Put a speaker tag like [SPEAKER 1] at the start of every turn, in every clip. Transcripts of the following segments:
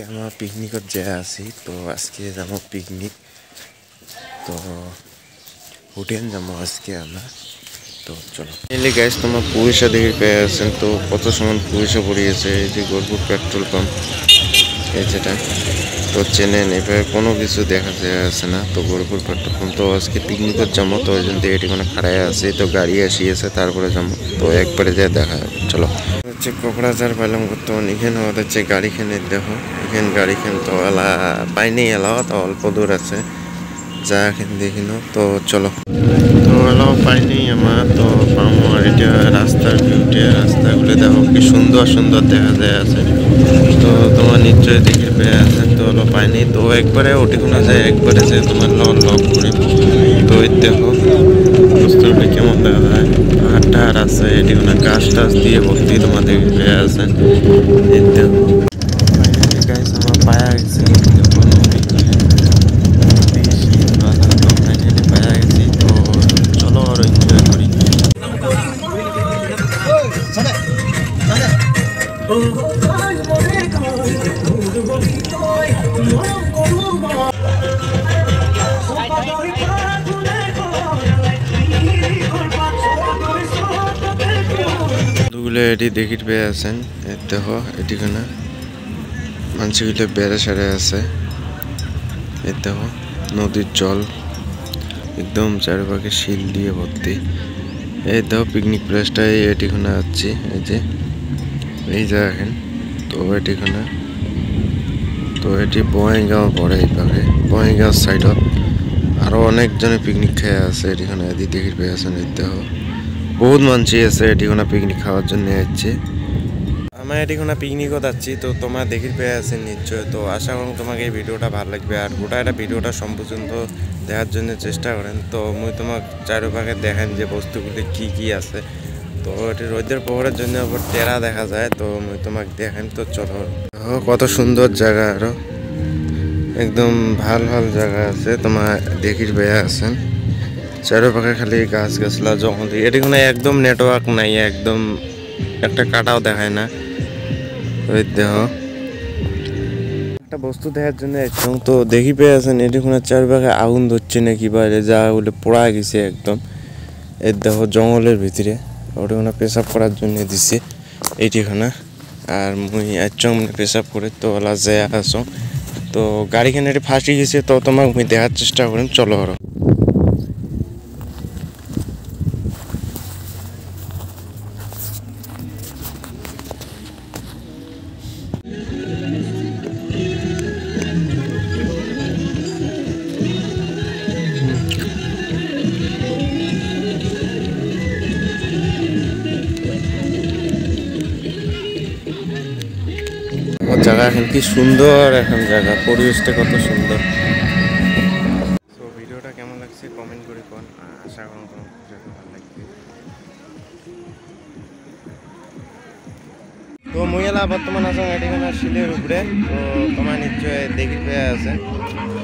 [SPEAKER 1] আমরা পিকনিকত যাই আছি তো আজকে যাব পিকনিক তো হোটেল যাব আজকে আমরা তো চলো এলি গাইস তোমরা পুলিশা দেখে পেয়ে আছেন তো কত সমান পুলিশা পড়িয়েছে এই যে গোলপুর পেট্রোল পাম্প এই যেটা তো চেনেন এভাবে কোনো কিছু দেখা যায় আছে না তো গোলপুর পেট্রোল পাম্প তো আজকে পিকনিকত যাব তো ওই জন্য এটি কোনো খাড়ায় আছে তো গাড়ি আসিয়েছে তারপরে যাব তো একবারে যা দেখা চলো হচ্ছে কোকড়াঝাড় পাইলাম বর্তমান এখানে হচ্ছে গাড়িখানে দেখো এখানে গাড়িখান তো এলা পাইনি এলাও তো অল্প দূর আছে যা এখানে দেখিনো তো চলো তো এলাও পাইনি আমার তো আমার এটা রাস্তার ভিউটে রাস্তাগুলো দেখো কি সুন্দর সুন্দর দেখা যায় আছে তো তোমার নিশ্চয়ই দেখে পেয়ে আছে তো এলো পাইনি তো একবারে ওটি কোনো যায় একবারে যে তোমার লক করি তো এই দেখো বস্তুটা কেমন দেখা যায় আর আছে এটি কোনো গাছ টাছ দিয়ে ভর্তি তোমাদের পেয়ে আছে এই দেখো ফাইনালি গাইস আমার পায়া গেছে ফাইনালি পায়া গেছি তো চলো আর এনজয় করি এটি দেখি পেয়ে আছেন দেখো এটিখানে মানুষগুলো বেড়ে সেড়ে আছে এই দেখো নদীর জল একদম চারিপাশে শিল দিয়ে ভর্তি এই দেখো পিকনিক প্লেসটা এটিখানে আছে এই যে এই জায়গাখান তো এটিখানে তো এটি বঙ্গাইগাঁও পড়ে এইভাবে বঙ্গাইগাঁও সাইডত আরো অনেকজনে পিকনিক খেয়ে আছে এটিখানে এদি দেখি পেয়ে আছেন এই দেখো বহুত মানুষই আছে এটিখানে পিকনিক খাওয়ার জন্য যাচ্ছে আমরা এটিখানে পিকনিকও যাচ্ছি তো তোমরা দেখি পেয়ে আছেন নিশ্চয় তো আশা করুন তোমাকে এই ভিডিওটা ভালো লাগবে আর গোটা এটা ভিডিওটা সম্পূর্ণ দেখার জন্য চেষ্টা করেন তো মুই তোমাক চারিপাশে দেখেন যে বস্তুগুলি কি আছে তো এটি রোদের প্রহরের জন্য আবার টেরা দেখা যায় তো মুই তোমাকে দেখেন তো চলো কত সুন্দর জায়গা আরো একদম ভাল জায়গা আছে তোমার দেখি পেয়ে আছেন চারিপাশে খালি গাছ গাছলা যখন এটিখানে একদম নেটওয়ার্ক নাই একদম একটা কাটাও দেখায় না ওই দেখো একটা বস্তু দেখার জন্য একদম তো দেখি পেয়ে আছেন এটিখানে চারিপাশে আগুন ধরছে নাকি বাইরে যা বলে পোড়া গেছে একদম এই দেখো জঙ্গলের ভিতরে ওটিখানে পেশাব করার জন্য দিছে এইটিখানে আর মুই একদম পেশাব করে তো ওলা যায় আসো তো গাড়িখানে এটি ফাঁসি গেছে তো তোমাকে মুই দেখার চেষ্টা করেন চলো আরো জায়গা এখন কি সুন্দর এখন জায়গা পরিবেশটা কত সুন্দর তো ভিডিওটা কেমন লাগছে কমেন্ট করে কোন আশা করুন তোমার ভালো লাগবে তো মহিলা বর্তমান আছে এটিখানে শিলের উপরে তো তোমার নিশ্চয় দেখি পেয়ে আছে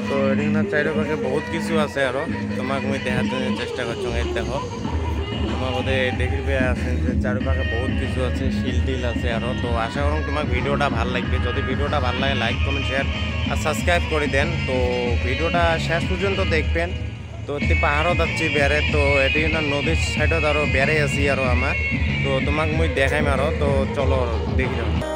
[SPEAKER 1] তো এটিখানে চারিপাশে বহুত কিছু আছে আরো তোমাকে আমি দেখার জন্য চেষ্টা করছি দেখো তোমার বোধে দেখি পেয়ে আছেন যে চারিপাশে বহুত কিছু আছে শিল টিল আছে আরো তো আশা করুন তোমার ভিডিওটা ভালো লাগবে যদি ভিডিওটা ভালো লাগে লাইক কমেন্ট শেয়ার আর সাবস্ক্রাইব করে দেন তো ভিডিওটা শেষ পর্যন্ত দেখবেন তো এটি পাহাড়ত যাচ্ছি বেড়ে তো এটি নদীর সাইডত আরো বেড়ে আছি আরো আমার তো তোমাক মুই দেখাইম আরো তো চলো দেখি যাও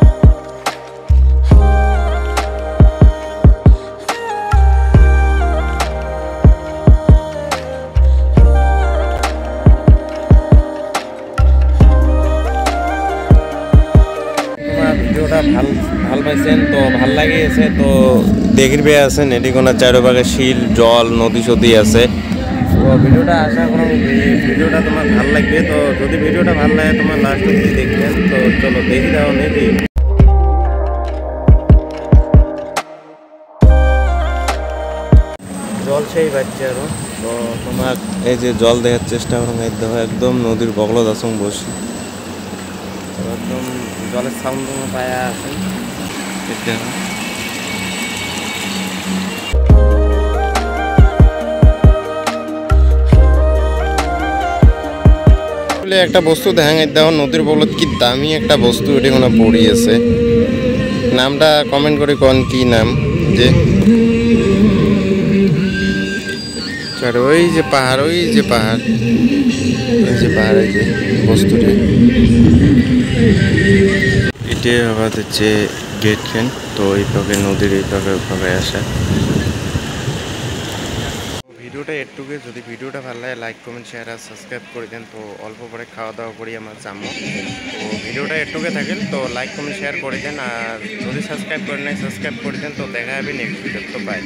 [SPEAKER 1] ভিডিওটা ভাল পাইছেন তো ভাল লাগিয়েছে তো দেখি পেয়ে আছেন এটি কোনো চারিপাশে শিল জল নদী সদী আছে তো ভিডিওটা আশা করুন ভিডিওটা তোমার ভাল লাগবে তো যদি ভিডিওটা ভাল লাগে তোমার লাস্ট অবধি দেখবেন তো চলো দেখি দাও নাকি জল সেই বাচ্চা আরো তো তোমার এই যে জল দেখার চেষ্টা করুন এই দেখো একদম নদীর বগলত আসুন বসি একদম জলের সাউন্ড পায়া আছে দেখো একটা বস্তু দেখা দেখো নদীর বগলত কি দামি একটা বস্তু এটি কোনো পড়ি আছে নামটা কমেন্ট করে কোন কি নাম যে ওই যে পাহাড় ওই যে পাহাড় ওই যে পাহাড় এই যে বস্তুটা এটি আমাদের যে গেট ট্রেন তো এই পাকে নদীর এই পাকে ওইভাবে আসা ভিডিওটা এটুকু যদি ভিডিওটা ভালো লাগে লাইক কমেন্ট শেয়ার আর সাবস্ক্রাইব করে দেন তো অল্প পরে খাওয়া দাওয়া করি আমরা যাবো তো ভিডিওটা এটুকু থাকেন তো লাইক কমেন্ট শেয়ার করে দেন আর যদি সাবস্ক্রাইব করে নেয় সাবস্ক্রাইব করে দেন তো দেখা হবে নেক্সট ভিডিও তো বাই